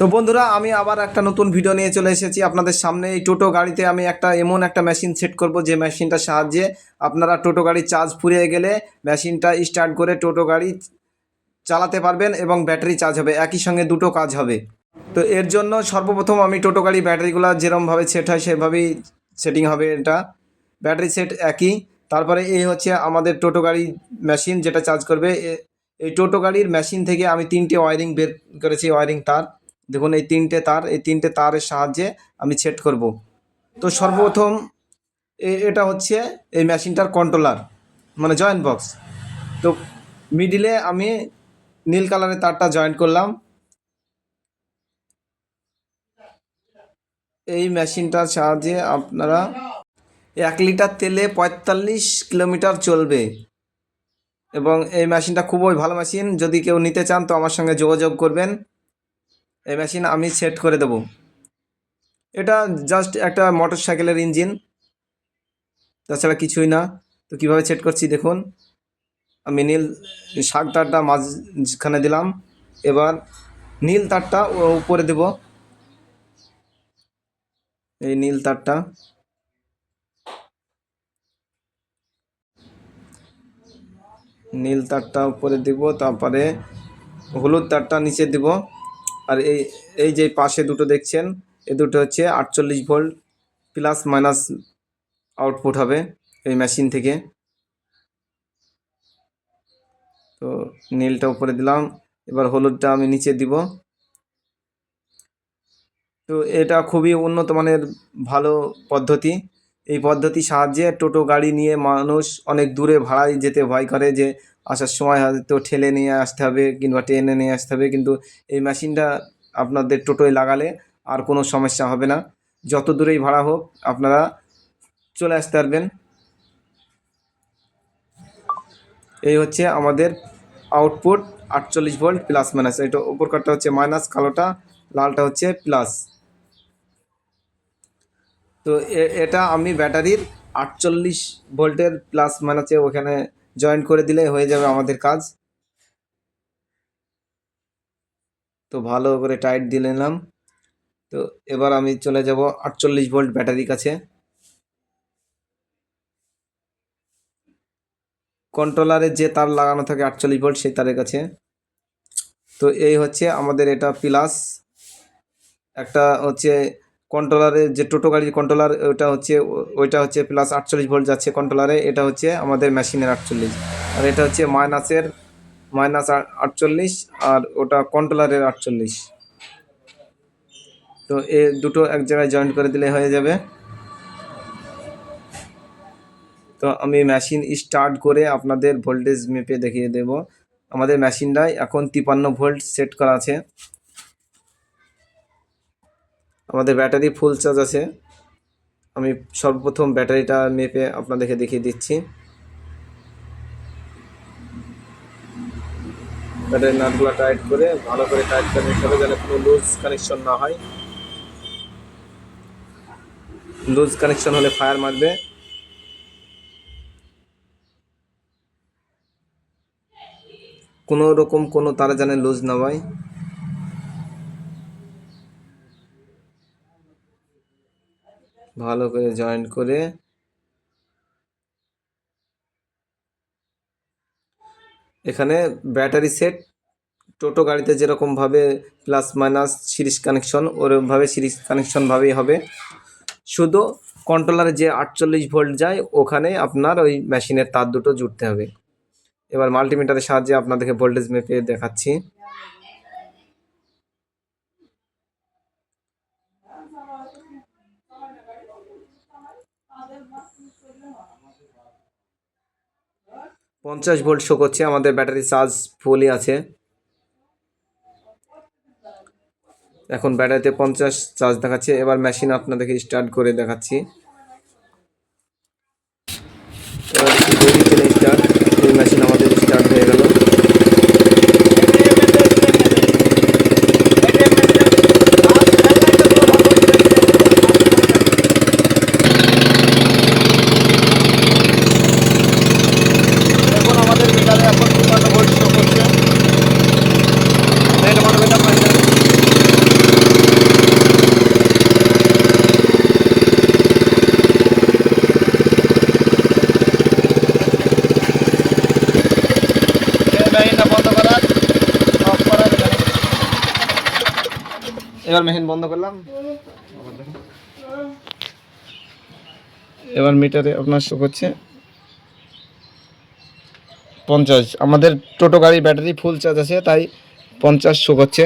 তো বন্ধুরা, আমি আবার একটা নতুন ভিডিও নিয়ে চলে এসেছি আপনাদের সামনে। এই টোটো গাড়িতে আমি এমন একটা মেশিন সেট করব, যে মেশিনটার সাহায্যে আপনারা টোটো গাড়ি চার্জ ফুরিয়ে গেলে মেশিনটা স্টার্ট করে টোটো গাড়ি চালাতে পারবেন এবং ব্যাটারি চার্জ হবে, একই সঙ্গে দুটো কাজ হবে। তো এর জন্য সর্বপ্রথম আমি টোটো গাড়ি ব্যাটারিগুলো যেরকমভাবে সেট হয় সেভাবেই সেটিং হবে। এটা ব্যাটারি সেট একই। তারপরে এই হচ্ছে আমাদের টোটো গাড়ি মেশিন, যেটা চার্জ করবে। এই টোটো গাড়ির মেশিন থেকে আমি 3টে ওয়ারিং বের করেছি, ওয়ারিং তার। দেখুন এই 3টে তার, এই 3টে তারের সাহায্যে আমি সেট করব। তো সর্বপ্রথম এটা হচ্ছে এই মেশিনটার কন্ট্রোলার, মানে জয়েন্ট বক্স। তো মিডিলে আমি নীল কালারের তারটা জয়েন্ট করলাম। এই মেশিনটার সাহায্যে আপনারা 1 লিটার তেলে 45 কিলোমিটার চলবে। এবং এই মেশিনটা খুবই ভালো মেশিন। যদি কেউ নিতে চান তো আমার সঙ্গে যোগাযোগ করবেন। এই মেশিন আমি সেট করে দেব। এটা জাস্ট একটা মোটর সাইকেলের ইঞ্জিন, তাছাড়া কিছুই না। তো কীভাবে সেট করছি দেখুন। আমি নীল শাক তারটা মাঝখানে দিলাম, এবার নীল তারটা উপরে দেব। এই নীল তারটা উপরে দিব, তারপরে হলুদ তারটা নিচে দিব। আর এই যে পাশে দুটো দেখছেন, এই দুটো হচ্ছে 48 ভোল্ট প্লাস মাইনাস আউটপুট হবে এই মেশিন থেকে। তো নীলটা উপরে দিলাম, এবার হলুদটা আমি নিচে দিব। তো এটা খুবই উন্নত মানের ভালো পদ্ধতি। এই পদ্ধতির সাহায্যে টোটো গাড়ি নিয়ে মানুষ অনেক দূরে ভাড়ায় যেতে ভয় করে, যে আসার সময় হয়তো ঠেলে নিয়ে আসতে হবে কিংবা টেনে নিয়ে আসতে হবে। কিন্তু এই মেশিনটা আপনাদের টোটোয় লাগালে আর কোনো সমস্যা হবে না। যত দূরেই ভাড়া হোক আপনারা চলে আসতে পারবেন। এই হচ্ছে আমাদের আউটপুট 48 ভোল্ট প্লাস মাইনাস। এটা উপর কাটটা হচ্ছে মাইনাস, কালোটা, লালটা হচ্ছে প্লাস। তো এটা আমি ব্যাটারির 48 ভোল্টের প্লাস মাইনাসে ওখানে জয়েন্ট করে দিলে হয়ে যাবে আমাদের কাজ। তো ভালো করে টাইট দিয়ে নিলাম। তো এবার আমি চলে যাব 48 ভোল্ট ব্যাটারির কাছে, কন্ট্রোলারের যে তার লাগানো থাকে 48 ভোল্ট সেই তারের কাছে। তো এই হচ্ছে আমাদের এটা প্লাস, একটা হচ্ছে কন্ট্রোলারের যে টোটো গাড়ির কন্ট্রোলার, ওইটা হচ্ছে প্লাস 48 ভোল্ট যাচ্ছে কন্ট্রোলারে। এটা হচ্ছে আমাদের মেশিনের 48, আর এটা হচ্ছে মাইনাস 48, আর ওটা কন্ট্রোলারের 48। তো দুটো এক জায়গায় জয়েন্ট করে দিলে হয়ে যাবে। তো আমি মেশিন স্টার্ট করে আপনাদের ভোল্টেজ মেপে দেখিয়ে দেব। আমাদের মেশিনটায় এখন 53 ভোল্ট সেট করা আছে। আমাদের ব্যাটারি ফুল চার্জ আছে। আমি সর্বপ্রথম ব্যাটারিটা মেপে আপনাদেরকে দেখিয়ে দিচ্ছি। ব্যাটারি নাটগুলো টাইট করে ভালো করে টাইট করে নিতে হবে, যাতে কোনো লুজ কানেকশন না হয়। লুজ কানেকশন হলে ফায়ার মারবে। কোনো রকম কোনো তারে যেন লুজ না হয়। ভালো করে জয়েন্ট করে এখানে ব্যাটারি সেট টোটো গাড়িতে যেরকমভাবে প্লাস মাইনাস সিরিজ কানেকশন, ওরকমভাবে সিরিজ কানেকশনভাবেই হবে। শুধু কন্ট্রোলারে যে 48 ভোল্ট যায় ওখানে আপনার ওই মেশিনের তার দুটো জুড়তে হবে। এবার মাল্টিমিটারের সাহায্যে আপনাদেরকে ভোল্টেজ মেপে দেখাচ্ছি। পঞ্চাশ ভোল্ট শো করছে, আমাদের ব্যাটারি চার্জ ফুলই আছে। এখন ব্যাটারিতে 50 চার্জ দেখাচ্ছে। এবার মেশিন আপনাদেরকে স্টার্ট করে দেখাচ্ছি। এবার স্টার্ট, এই মেশিন আমাদের স্টার্ট হয়ে গেল। এখন আমাদের মিটারে এখন 52 ভোল্ট শো করছে। এবার মেশিন বন্ধ করলাম, এবার মিটারে আপনার শো করছে 50। আমাদের টোটো গাড়ির ব্যাটারি ফুল চার্জ আছে তাই 50 শো করছে।